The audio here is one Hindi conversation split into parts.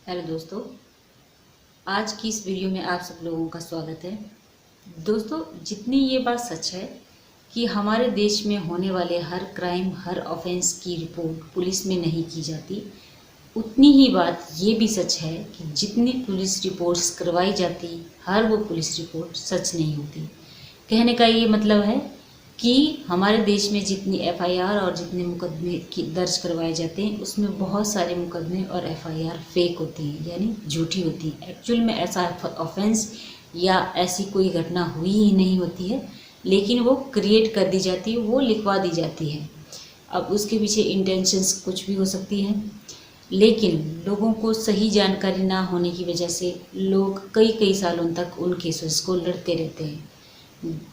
हेलो दोस्तों, आज की इस वीडियो में आप सब लोगों का स्वागत है। दोस्तों, जितनी ये बात सच है कि हमारे देश में होने वाले हर क्राइम, हर ऑफेंस की रिपोर्ट पुलिस में नहीं की जाती, उतनी ही बात ये भी सच है कि जितनी पुलिस रिपोर्ट्स करवाई जाती, हर वो पुलिस रिपोर्ट सच नहीं होती। कहने का ये मतलब है कि हमारे देश में जितनी एफआईआर और जितने मुकदमे की दर्ज करवाए जाते हैं, उसमें बहुत सारे मुकदमे और एफआईआर फेक होती हैं, यानी झूठी होती हैं। एक्चुअल में ऐसा ऑफेंस या ऐसी कोई घटना हुई ही नहीं होती है, लेकिन वो क्रिएट कर दी जाती है, वो लिखवा दी जाती है। अब उसके पीछे इंटेंशंस कुछ भी हो सकती हैं, लेकिन लोगों को सही जानकारी ना होने की वजह से लोग कई कई सालों तक उन केसेस को लड़ते रहते हैं।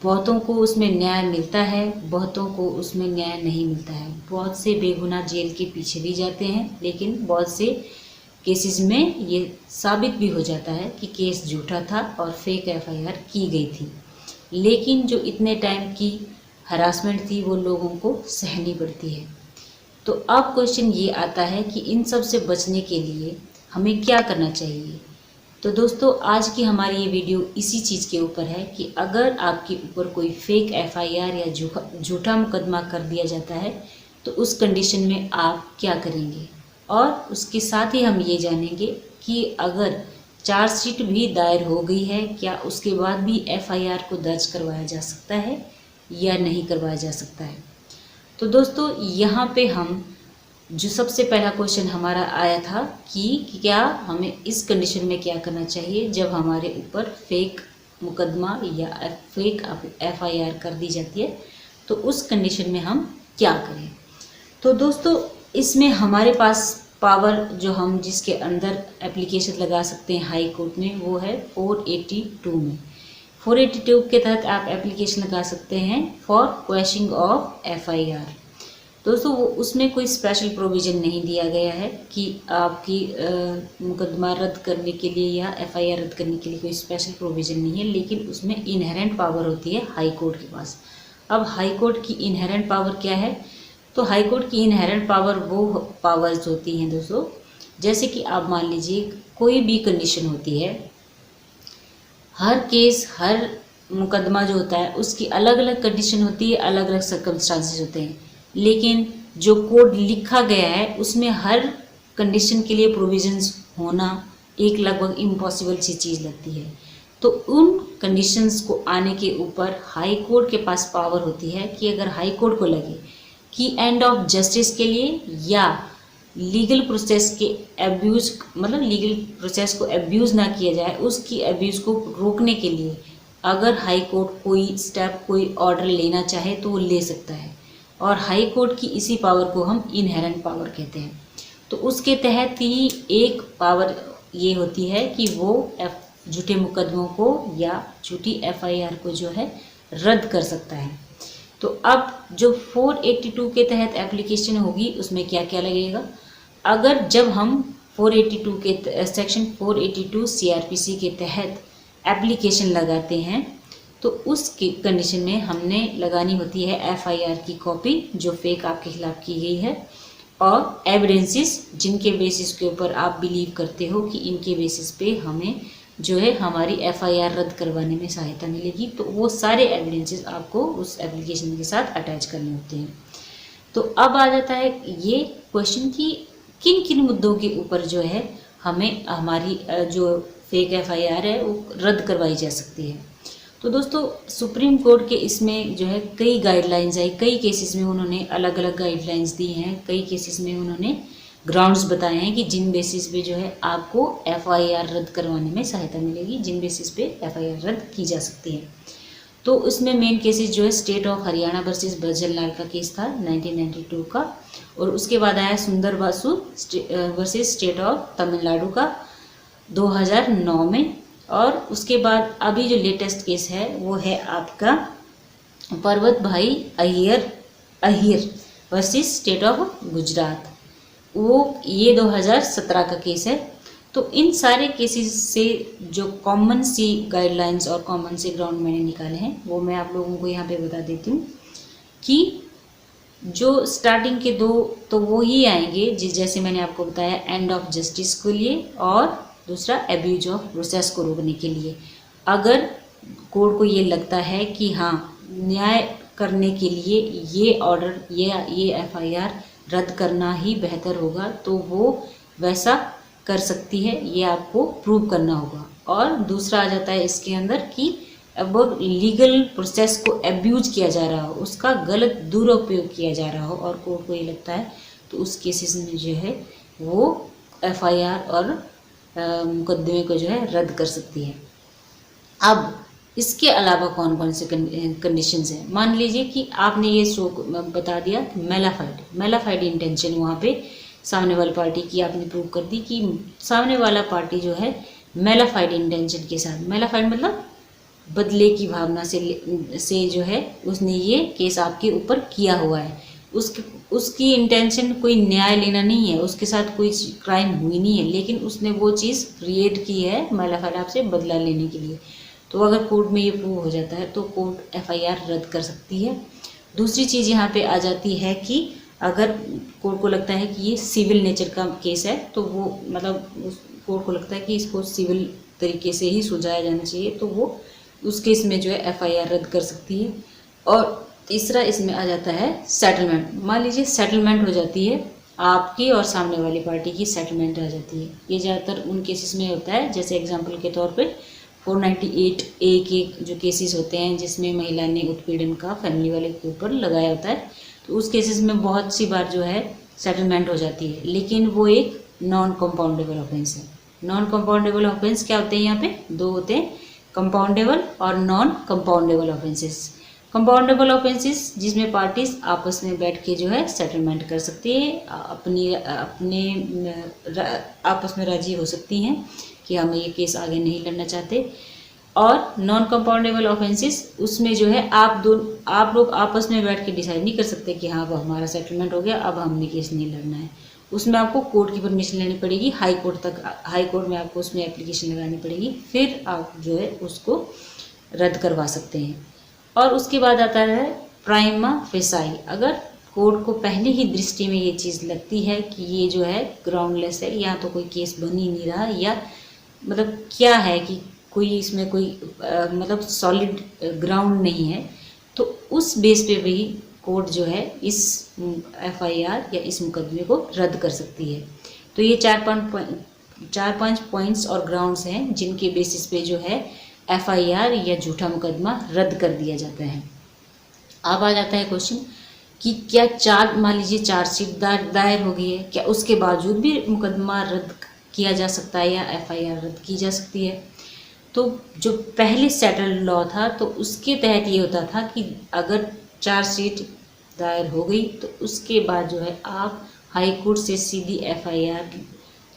बहुतों को उसमें न्याय मिलता है, बहुतों को उसमें न्याय नहीं मिलता है। बहुत से बेगुनाह जेल के पीछे भी जाते हैं, लेकिन बहुत से केसेस में ये साबित भी हो जाता है कि केस झूठा था और फेक एफआईआर की गई थी। लेकिन जो इतने टाइम की हरासमेंट थी वो लोगों को सहनी पड़ती है। तो अब क्वेश्चन ये आता है कि इन सब से बचने के लिए हमें क्या करना चाहिए। तो दोस्तों, आज की हमारी ये वीडियो इसी चीज़ के ऊपर है कि अगर आपके ऊपर कोई फेक एफआईआर या झूठा मुकदमा कर दिया जाता है तो उस कंडीशन में आप क्या करेंगे, और उसके साथ ही हम ये जानेंगे कि अगर चार्जशीट भी दायर हो गई है, क्या उसके बाद भी एफआईआर को दर्ज करवाया जा सकता है या नहीं करवाया जा सकता है। तो दोस्तों, यहाँ पे हम जो सबसे पहला क्वेश्चन हमारा आया था कि क्या हमें इस कंडीशन में क्या करना चाहिए जब हमारे ऊपर फेक मुकदमा या फेक एफआईआर कर दी जाती है, तो उस कंडीशन में हम क्या करें। तो दोस्तों, इसमें हमारे पास पावर जो हम जिसके अंदर एप्लीकेशन लगा सकते हैं हाई कोर्ट में, वो है 482 में। 482 के तहत आप एप्लीकेशन लगा सकते हैं फॉर क्वैशिंग ऑफ एफआईआर। दोस्तों, वो उसमें कोई स्पेशल प्रोविज़न नहीं दिया गया है कि आपकी मुकदमा रद्द करने के लिए या एफआईआर रद्द करने के लिए कोई स्पेशल प्रोविज़न नहीं है, लेकिन उसमें इनहेरेंट पावर होती है हाई कोर्ट के पास। अब हाई कोर्ट की इनहेरेंट पावर क्या है? तो हाई कोर्ट की इनहेरेंट पावर वो पावर्स होती हैं दोस्तों, जैसे कि आप मान लीजिए कोई भी कंडीशन होती है, हर केस, हर मुकदमा जो होता है उसकी अलग अलग कंडीशन होती है, अलग अलग सर्कमस्टांसेस होते हैं, लेकिन जो कोड लिखा गया है उसमें हर कंडीशन के लिए प्रोविजंस होना एक लगभग इम्पॉसिबल सी चीज़ लगती है। तो उन कंडीशंस को आने के ऊपर हाई कोर्ट के पास पावर होती है कि अगर हाई कोर्ट को लगे कि एंड ऑफ जस्टिस के लिए या लीगल प्रोसेस के एब्यूज़, मतलब लीगल प्रोसेस को एब्यूज़ ना किया जाए, उसकी एब्यूज़ को रोकने के लिए अगर हाई कोर्ट कोई स्टेप, कोई ऑर्डर लेना चाहे तो वो ले सकता है, और हाई कोर्ट की इसी पावर को हम इनहेरेंट पावर कहते हैं। तो उसके तहत ही एक पावर ये होती है कि वो झूठे मुकदमों को या झूठी एफआईआर को जो है रद्द कर सकता है। तो अब जो 482 के तहत एप्लीकेशन होगी उसमें क्या क्या लगेगा। अगर जब हम 482 के सेक्शन 482 सीआरपीसी के तहत एप्लीकेशन लगाते हैं तो उसकी कंडीशन में हमने लगानी होती है एफआईआर की कॉपी जो फेक आपके खिलाफ की गई है, और एविडेंसेस जिनके बेसिस के ऊपर आप बिलीव करते हो कि इनके बेसिस पे हमें जो है हमारी एफआईआर रद्द करवाने में सहायता मिलेगी, तो वो सारे एविडेंसेस आपको उस एप्लीकेशन के साथ अटैच करने होते हैं। तो अब आ जाता है ये क्वेश्चन कि किन किन मुद्दों के ऊपर जो है हमें हमारी जो फेक एफआईआर है वो रद्द करवाई जा सकती है। तो दोस्तों, सुप्रीम कोर्ट के इसमें जो है कई गाइडलाइंस आई, कई केसेस में उन्होंने अलग अलग गाइडलाइंस दी हैं, कई केसेस में उन्होंने ग्राउंड्स बताए हैं कि जिन बेसिस पे जो है आपको एफआईआर रद्द करवाने में सहायता मिलेगी, जिन बेसिस पे एफआईआर रद्द की जा सकती है। तो उसमें मेन केसेस जो है स्टेट ऑफ हरियाणा वर्सेस भजन लाल का केस था 1992 का, और उसके बाद आया सुंदर Basu versus state of Tamil Nadu का 2009 में, और उसके बाद अभी जो लेटेस्ट केस है वो है आपका पर्वत भाई Ahir versus state of Gujarat, वो ये 2017 का केस है। तो इन सारे केसेस से जो कॉमन सी गाइडलाइंस और कॉमन से ग्राउंड मैंने निकाले हैं वो मैं आप लोगों को यहाँ पे बता देती हूँ कि जो स्टार्टिंग के दो तो वो ही आएंगे जैसे मैंने आपको बताया, एंड ऑफ जस्टिस के लिए और दूसरा एब्यूज ऑफ प्रोसेस को रोकने के लिए। अगर कोर्ट को ये लगता है कि हाँ न्याय करने के लिए ये ऑर्डर ये एफआईआर रद्द करना ही बेहतर होगा तो वो वैसा कर सकती है, ये आपको प्रूव करना होगा। और दूसरा आ जाता है इसके अंदर कि अब लीगल प्रोसेस को एब्यूज किया जा रहा हो, उसका गलत दुरुपयोग किया जा रहा हो और कोर्ट को ये लगता है तो उस केसेस में जो है वो एफआईआर और मुकदमे को जो है रद्द कर सकती है। अब इसके अलावा कौन कौन से कंडीशंस हैं? मान लीजिए कि आपने ये शो बता दिया मेलाफाइड इंटेंशन, वहाँ पे सामने वाली पार्टी की आपने प्रूव कर दी कि सामने वाला पार्टी जो है मेलाफाइड इंटेंशन के साथ, मेलाफाइड मतलब बदले की भावना से जो है उसने ये केस आपके ऊपर किया हुआ है। उसकी इंटेंशन कोई न्याय लेना नहीं है, उसके साथ कोई क्राइम हुई नहीं है, लेकिन उसने वो चीज़ क्रिएट की है मेलाफाइड आपसे बदला लेने के लिए। तो अगर कोर्ट में ये प्रूव हो जाता है तो कोर्ट एफआईआर रद्द कर सकती है। दूसरी चीज़ यहाँ पे आ जाती है कि अगर कोर्ट को लगता है कि ये सिविल नेचर का केस है तो वो मतलब कोर्ट को लगता है कि इसको सिविल तरीके से ही सुलझाया जाना चाहिए तो वो उस केस में जो है एफआईआर रद्द कर सकती है। और तीसरा इसमें आ जाता है सेटलमेंट। मान लीजिए सेटलमेंट हो जाती है, आपकी और सामने वाली पार्टी की सेटलमेंट आ जाती है। ये ज़्यादातर उन केसेस में होता है, जैसे एग्जांपल के तौर पे 498A के जो केसेस होते हैं जिसमें महिला ने उत्पीड़न का फैमिली वाले के ऊपर लगाया होता है, तो उस केसेस में बहुत सी बार जो है सेटलमेंट हो जाती है, लेकिन वो एक नॉन कंपाउंडेबल ऑफेंस है। नॉन कंपाउंडेबल ऑफेंस क्या होते हैं? यहाँ पे दो होते हैं, कंपाउंडेबल और non compoundable offences. Compoundable offences जिसमें पार्टीज आपस में बैठ के जो है सेटलमेंट कर सकती है, अपने आपस में राजी हो सकती हैं कि हम ये केस आगे नहीं लड़ना चाहते। और नॉन कंपाउंडेबल ऑफेंसेस उसमें जो है आप लोग आपस में बैठ के डिसाइड नहीं कर सकते कि हाँ अब हमारा सेटलमेंट हो गया, अब हमने केस नहीं लड़ना है। उसमें आपको कोर्ट की परमिशन लेनी पड़ेगी, हाई कोर्ट में आपको उसमें एप्लीकेशन लगानी पड़ेगी, फिर आप जो है उसको रद्द करवा सकते हैं। और उसके बाद आता है प्राइमा फेसाई। अगर कोर्ट को पहले ही दृष्टि में ये चीज़ लगती है कि ये जो है ग्राउंडलेस है, या तो कोई केस बन ही नहीं रहा, या मतलब क्या है कि कोई इसमें कोई मतलब सॉलिड ग्राउंड नहीं है, तो उस बेस पे भी कोर्ट जो है इस एफआईआर या इस मुकदमे को रद्द कर सकती है। तो ये चार पांच पॉइंट्स और ग्राउंड्स हैं जिनके बेसिस पे जो है एफआईआर या झूठा मुकदमा रद्द कर दिया जाता है। अब आ जाता है क्वेश्चन कि क्या मान लीजिए चार्जशीट दायर हो गई है, क्या उसके बावजूद भी मुकदमा रद्द किया जा सकता है या एफआईआर रद्द की जा सकती है? तो जो पहले सेटल्ड लॉ था तो उसके तहत ये होता था कि अगर चार्जशीट दायर हो गई तो उसके बाद जो है आप हाई कोर्ट से सीधी एफआईआर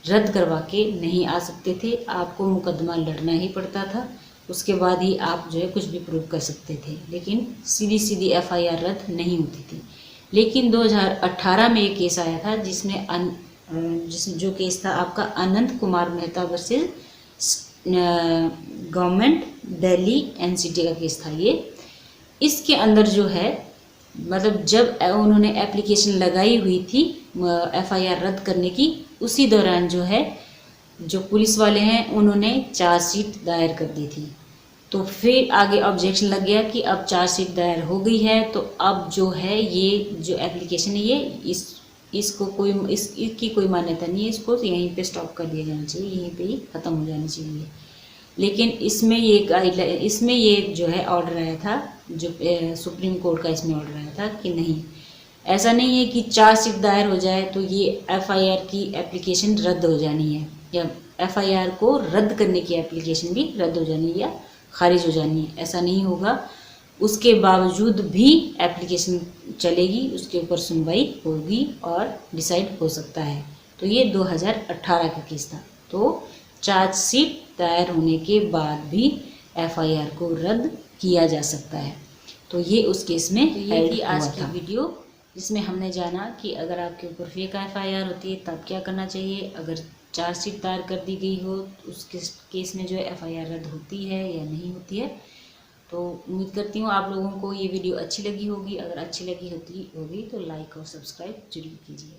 रद्द करवा के नहीं आ सकते थे, आपको मुकदमा लड़ना ही पड़ता था, उसके बाद ही आप जो है कुछ भी प्रूव कर सकते थे, लेकिन सीधी एफआईआर रद्द नहीं होती थी। लेकिन 2018 में एक केस आया था जिसमें जो केस था आपका Anant Kumar Mehta versus government Delhi NCT का केस था ये। इसके अंदर जो है मतलब जब उन्होंने एप्लीकेशन लगाई हुई थी एफआईआर रद्द करने की, उसी दौरान जो है जो पुलिस वाले हैं उन्होंने चार्जशीट दायर कर दी थी। तो फिर आगे ऑब्जेक्शन लग गया कि अब चार्जशीट दायर हो गई है तो अब जो है ये जो एप्लीकेशन है ये इसको इसकी कोई मान्यता नहीं है, इसको यहीं पे स्टॉप कर दिया जाना चाहिए, यहीं पे ही ख़त्म हो जानी चाहिए। लेकिन इसमें ये जो है ऑर्डर आया था, जो सुप्रीम कोर्ट का इसमें ऑर्डर आया था कि नहीं, ऐसा नहीं है कि चार्जशीट दायर हो जाए तो ये एफआईआर की एप्लीकेशन रद्द हो जानी है, या एफआईआर को रद्द करने की एप्लीकेशन भी रद्द हो जानी है या खारिज हो जानी है, ऐसा नहीं होगा। उसके बावजूद भी एप्लीकेशन चलेगी, उसके ऊपर सुनवाई होगी और डिसाइड हो सकता है। तो ये 2018 का केस था। तो चार्जशीट दायर होने के बाद भी एफआईआर को रद्द किया जा सकता है। तो ये उस केस में ये थी आज की वीडियो, जिसमें हमने जाना कि अगर आपके ऊपर फेक एफआईआर होती है तब क्या करना चाहिए, अगर चार्जशीट दायर कर दी गई हो तो उस केस में जो है एफआईआर रद्द होती है या नहीं होती है, तो उम्मीद करती हूँ आप लोगों को ये वीडियो अच्छी लगी होगी। अगर अच्छी लगी होगी तो लाइक और सब्सक्राइब जरूर कीजिए।